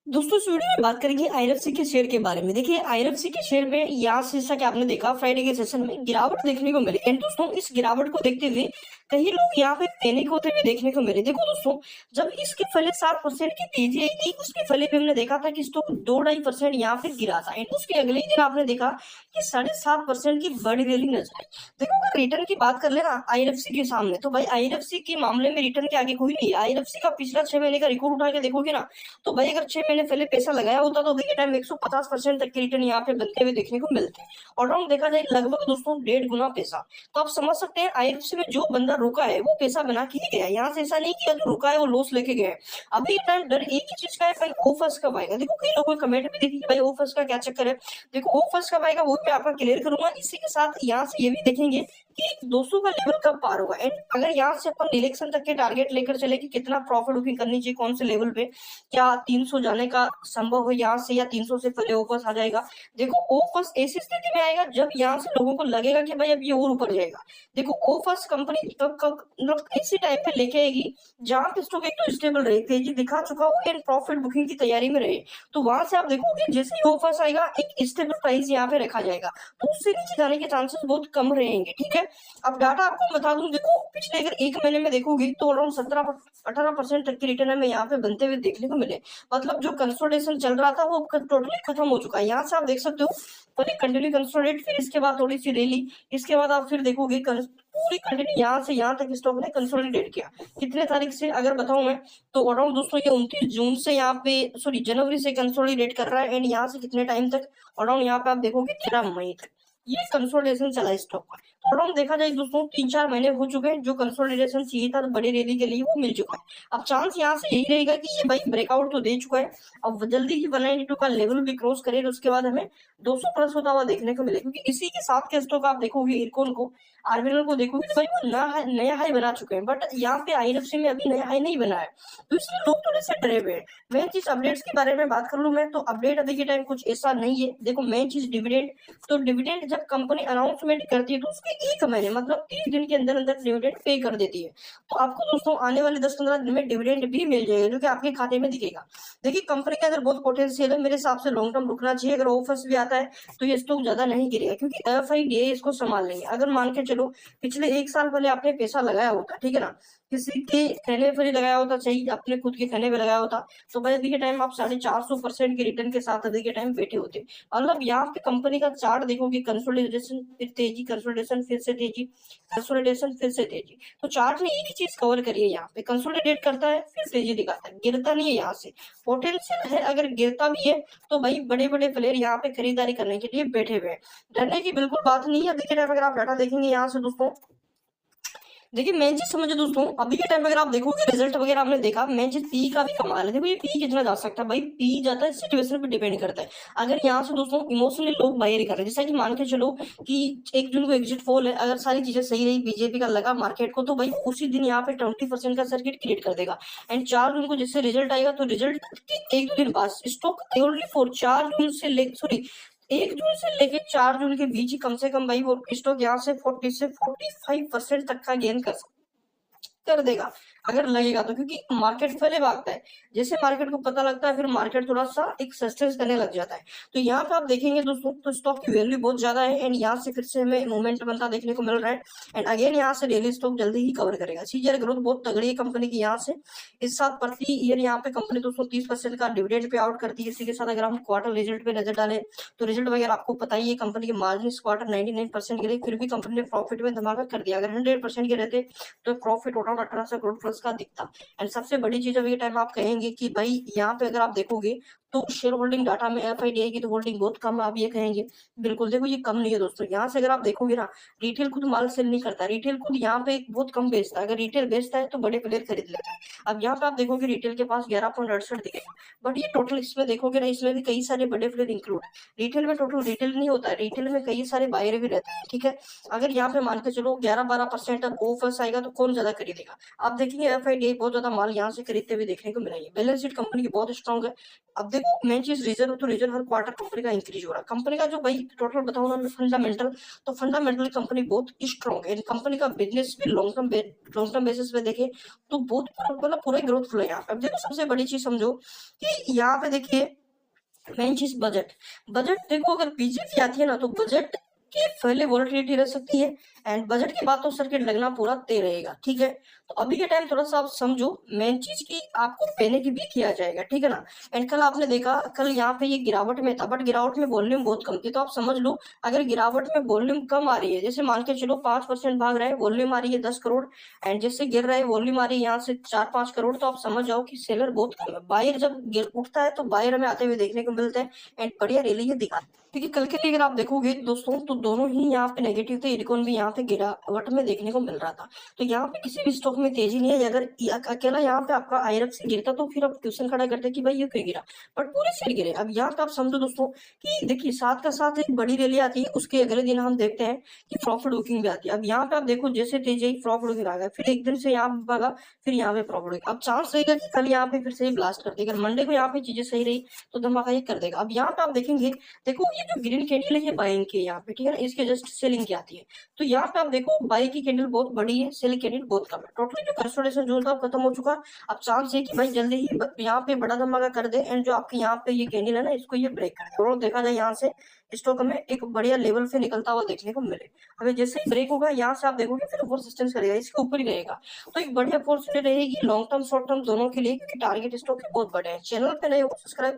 दोस्तों इस वीडियो में बात करेंगे आईएफसी के शेयर के बारे में। देखिए आईएफसी के शेयर में यहाँ से जैसा कि आपने देखा फ्राइडे के सेशन में गिरावट देखने को मिली एंड दोस्तों इस गिरावट को देखते हुए कई लोग यहाँ पे पैनिक होते हुए देखने को मिले। देखो दोस्तों, जब इसके पहले 7% की तेजी आई थी उसके पहले भी हमने देखा था कि स्टॉक 2-2.5% यहाँ पे गिरा था एंड उसके अगले ही दिन आपने देखा कि 7.5% की बड़ी रैली नजर आई। देखो अगर रिटर्न की बात कर लेना आईएफसी के सामने तो भाई आईएफसी के मामले में रिटर्न के आगे कोई नहीं है। आईएफसी का पिछला 6 महीने का रिकॉर्ड उठा के देखोगे ना तो भाई अगर 6 महीने पहले पैसा लगाया होता तो अभी के टाइम 150% तक के रिटर्न यहाँ पे बनते हुए देखने को मिलते हैं। और राउंड देखा जाए लगभग दोस्तों 1.5 गुना पैसा। तो आप समझ सकते हैं आईएफसी में जो बंदा रुका है वो पैसा बना के ही गया। यहाँ से ऐसा नहीं किया जो रुका है वो लॉस लेके गया है। अभी के टाइम डर एक ही चीज का है, भाई ऑफर्स कब आएगा। देखो कई लोगों ने कमेंट में देखी भाई ऑफर्स का क्या चक्कर है। देखो ऑफर्स कब आएगा वो भी आपका क्लियर करूंगा। इसी के साथ यहाँ से ये भी देखेंगे कि 200 का लेवल कब पार होगा एंड अगर यहाँ से अपन इलेक्शन तक के टारगेट लेकर चले कि कितना प्रॉफिट बुकिंग करनी चाहिए कौन से लेवल पे, क्या 300 जाने का संभव है यहाँ से या 300 से पहले वापस आ जाएगा। देखो ऑफर्स ऐसी स्थिति में आएगा जब यहाँ से लोगों को लगेगा कि भाई अब ये और ऊपर जाएगा। देखो ऑफर्स कंपनी कब कब मतलब ऐसी टाइम पे लेके आएगी जहां पे स्टॉक एक तो स्टेबल रहे, तेजी दिखा चुका हो एंड प्रॉफिट बुकिंग की तैयारी में रहे। तो वहां से आप देखोगे जैसे ही ऑफर्स आएगा एक स्टेबल प्राइस यहाँ पे रखा जाएगा तो उससे नीचे जाने के चांसेस बहुत कम रहेंगे। ठीक है, अब डाटा आपको बता दूं, देखो पिछले अगर 1 महीने में देखोगे तो अराउंड 17-18% तक की रिटर्न हमें यहाँ पे बनते हुए देखने को मिले। मतलब जो कंसोलिडेशन चल रहा था वो टोटली खत्म हो चुका है। यहाँ से आप देख सकते हो पहले कंटिन्यू कंसोलिडेट, फिर इसके बाद थोड़ी सी रैली, इसके बाद आप फिर देखोगे पूरी कंटिन्यू यहाँ से यहाँ तक स्टॉक ने कंसोलिडेट किया। कितने तारीख से अगर बताऊं मैं तो अराउंड दोस्तों ये 29 जून से यहाँ पे सॉरी जनवरी से कंसोलिडेट कर रहा है एंड यहाँ से कितने टाइम तक अराउंड यहाँ पे आप देखोगे 13 मई तक ये कंसोलिडेशन चला है स्टॉक का। तो अराउंड देखा जाए दोस्तों 3-4 महीने हो चुके हैं जो कंसोलिडेशन चाहिए था बड़ी रैली के लिए वो मिल चुका है। अब चांस यहाँ से यही रहेगा कि ये भाई ब्रेकआउट तो दे चुका है, अब जल्दी ही 192 का लेवल भी क्रॉस करे उसके बाद हमें 200 प्लस होता हुआ देखने को मिले। क्योंकि इसी के साथ के स्टॉक आप देखोगे इरकॉन को, आरबीएल को देखोगे तो भाई वो नया हाई बना चुके हैं बट यहाँ पे आईएफसी में अभी नया हाई नहीं बना है। तो इसलिए लोग थोड़े से डरे हुए हैं। मेन चीज अपडेट्स के बारे में बात कर लूं मैं तो अपडेट अभी के टाइम कुछ ऐसा नहीं है। देखो मेन चीज डिविडेंड, तो डिविडेंड जब कंपनी अनाउंसमेंट करती है तो उसके 1 महीने मतलब 30 दिन के अंदर अंदर डिविडेंड पे कर देती है। तो आपको दोस्तों आने वाले 10-15 दिन में डिविडेंड भी मिल जाएगा जो कि आपके खाते में दिखेगा। देखिए कंपनी के अंदर बहुत पोटेंशियल है, मेरे हिसाब से लॉन्ग टर्म रुकना चाहिए। अगर ऑफर्स भी आता है तो ये स्टॉक ज्यादा नहीं गिरेगा क्योंकि एफआईडीए इसको संभाल लेंगे। अगर मान के चलो पिछले 1 साल पहले आपने पैसा लगाया होता, ठीक है ना, किसी के कहने पर ही लगाया होता, चाहिए अपने खुद के कहने पे लगाया होता तो भाई अभी के टाइम आप 450% के रिटर्न के साथ अभी के टाइम बैठे होते। मतलब यहाँ पे कंपनी का चार्ट देखोगे कंसोलिडेशन फिर तेजी, कंसोलिडेशन फिर से तेजी, कंसोलिडेशन फिर से तेजी। तो चार्ट ने एक ही चीज कवर करी है, यहाँ पे कंसोलिडेट करता है फिर तेजी दिखाता है, गिरता नहीं है। यहाँ से पोटेंशियल है, अगर गिरता भी है तो भाई बड़े बड़े प्लेयर यहाँ पे खरीदारी करने के लिए बैठे हुए हैं। डरने की बिल्कुल बात नहीं है। देखिए अगर आप डाटा देखेंगे यहाँ से दोस्तों, देखिए मेन चीज समझो दोस्तों, अभी के टाइम अगर आप देखोगे रिजल्ट वगैरह आपने देखा, मेन चीज पी का भी कमाल है। देखो ये पी कितना जा सकता है, भाई पी जाता है सिचुएशन पे डिपेंड करता है। अगर यहाँ से दोस्तों इमोशनली लोग बाहर ही कर रहे हैं, जैसा कि मान के चलो कि 1 जून को एग्जिट पोल है, अगर सारी चीजें सही रही बीजेपी का लगा मार्केट को तो भाई उसी दिन यहाँ पे 20% का सर्किट क्रिएट कर देगा। एंड 4 जून को जैसे रिजल्ट आएगा तो रिजल्ट के 1-2 दिन बाद स्टॉक ओनली फॉर 4 जून से ले सॉरी 1 जून से लेके 4 जून के बीच ही कम से कम भाई वो स्टॉक यहाँ से 40 से 45% तक का गेन कर देगा अगर लगेगा तो। क्योंकि मार्केट पहले भागता है, जैसे मार्केट को पता लगता है फिर मार्केट थोड़ा सा एक सस्टेंस करने लग जाता है। तो यहाँ पे आप देखेंगे दोस्तों तो स्टॉक की वैल्यू बहुत ज्यादा है एंड यहाँ से फिर से हमें मूवमेंट बनता देखने को मिल रहा है एंड अगेन यहाँ से डेली स्टॉक जल्दी ही कवर करेगा। सीजीआर ग्रोथ बहुत तगड़ी है कंपनी की। यहाँ से इस साल प्रति ईयर यहाँ पे कंपनी दोस्तों 30% का डिविडेंड पे आउट करती है। इसी के साथ अगर हम क्वार्टर रिजल्ट पे नजर डालें तो रिजल्ट वगैरह आपको पता ही है, कंपनी के मार्जिन इस क्वार्टर 99% गिरे फिर भी कंपनी ने प्रॉफिट में धमाका कर दिया। अगर 100% के रहते तो प्रॉफिट अराउंड 1800 करोड़ प्लस का दिखता। एंड सबसे बड़ी चीज अभी टाइम आप कहेंगे कि भाई यहाँ पे अगर आप देखोगे तो शेयर होल्डिंग डाटा में एफआईडीआई की तो होल्डिंग बहुत कम है, आप ये कहेंगे। बिल्कुल देखो ये कम नहीं है दोस्तों। यहाँ से अगर आप देखोगे ना रिटेल खुद माल सेल नहीं करता, रिटेल खुद यहाँ पे बहुत कम बेचता है। अगर रिटेल बेचता है तो बड़े प्लेयर खरीद लेता है। अब यहाँ पे आप देखोगे रिटेल के पास 11.68 दिखेगा बट ये टोटल इसमें देखोगे ना इसमें भी कई सारे बड़े प्लेयर इंक्लूड है। रिटेल में टोटल रिटेल नहीं होता है, रिटेल में कई सारे बायर भी रहते हैं। ठीक है, अगर यहाँ पे मान के चलो 11-12% ऑफर्स आएगा तो कौन ज्यादा खरीदेगा। आप देखेंगे एफआईडीआई बहुत ज्यादा माल यहाँ से खरीदते हुए देखने को मिलेंगे। बैलेंस शीट कंपनी की बहुत स्ट्रॉन्ग है। अब देखो देखो मेन चीज रीजन तो रीजन हर क्वार्टर कंपनी का इंक्रीज हो रहा है। कंपनी का जो भाई टोटल बताऊं ना फंडामेंटल, तो फंडामेंटली कंपनी बहुत स्ट्रॉन्ग है। कंपनी का बिजनेस भी लॉन्ग टर्म बेसिस पे देखे तो बहुत मतलब पूरा ग्रोथफुल है यहाँ पे। अब देखो सबसे बड़ी चीज समझो कि यहाँ पे देखिए मेन चीज बजट। बजट देखो अगर बीजेपी आती है ना तो बजट की पहले वॉलिटिलिटी रह सकती है, एंड बजट के बाद तो सर्किट लगना पूरा तय रहेगा, ठीक है। तो अभी के टाइम थोड़ा सा आप समझो मेन चीज की आपको पहले की भी किया जाएगा, ठीक है ना। एंड कल आपने देखा कल यहाँ पे ये गिरावट में था, बट गिरावट में वॉल्यूम बहुत कम थी। तो आप समझ लो अगर गिरावट में वॉल्यूम कम आ रही है, जैसे मान के चलो 5% भाग रहा है, वॉल्यूम आ रही है 10 करोड़, एंड जैसे गिर रहा है वॉल्यूम आ रही है यहाँ से 4-5 करोड़, तो आप समझ जाओ कि सेलर बहुत कम है। बायर जब उठता है तो बायर हमें आते हुए देखने को मिलते हैं, एंड बढ़िया रैली ये दिखा। क्योंकि कल के लिए अगर आप देखोगे दोस्तों तो दोनों ही यहाँ पे नेगेटिव थे, इरकॉन भी यहाँ पे गिरावट में देखने को मिल रहा था। तो यहाँ पे किसी भी स्टॉक में तेजी नहीं है। अगर अकेला यहाँ पे आपका आईआरएफसी गिरता तो फिर आप क्वेश्चन खड़ा करते कि भाई ये क्यों गिरा, बट पूरे शेयर गिरे। अब यहाँ पे आप समझो दोस्तों कि देखिए साथ का साथ एक बड़ी रैली आती है, उसके अगले दिन हम देखते हैं कि प्रॉफिट बुकिंग भी आती है। अब यहाँ पे आप देखो जैसे तेजी प्रॉफिट बुकिंग आ गया, फिर एक दिन से यहाँ पे भागा, फिर यहाँ पे प्रॉफिट बुकिंग। अब चांस रहेगा कि कल यहाँ पे फिर से ब्लास्ट कर देगा। मंडे को यहाँ पे चीजें सही रही तो धमाका ये कर देगा। अब यहाँ पे आप देखेंगे, देखो ये जो ग्रीन कैंडल है ये बाइंग की यहाँ पे, ठीक है ना, इसके जस्ट सेलिंग की आती है। तो यहाँ पे आप देखो बाई की कैंडल बहुत बड़ी है, सेलिंग कैंडल बहुत कम है। टोटली जो कंसोलिडेशन जोन था खत्म हो चुका। अब चांस है कि भाई जल्दी ही यहाँ पे बड़ा धमाका कर दे, एंड जो आपके यहाँ पे ये कैंडल है ना इसको ये ब्रेक कर दे, और देखा जाए यहाँ से स्टॉक हमें एक बढ़िया लेवल से निकलता हुआ देखने को मिले। अभी जैसे ही ब्रेक होगा यहाँ से आप देखोगे फिर ऊपर रेजिस्टेंस करेगा, इसके ऊपर ही रहेगा। तो एक बढ़िया अपॉर्चुनिटी रहेगी लॉन्ग टर्म शॉर्ट टर्म दोनों के लिए, क्योंकि टारगेट स्टॉक बहुत बड़े हैं। चैनल पे नए हो सब्सक्राइब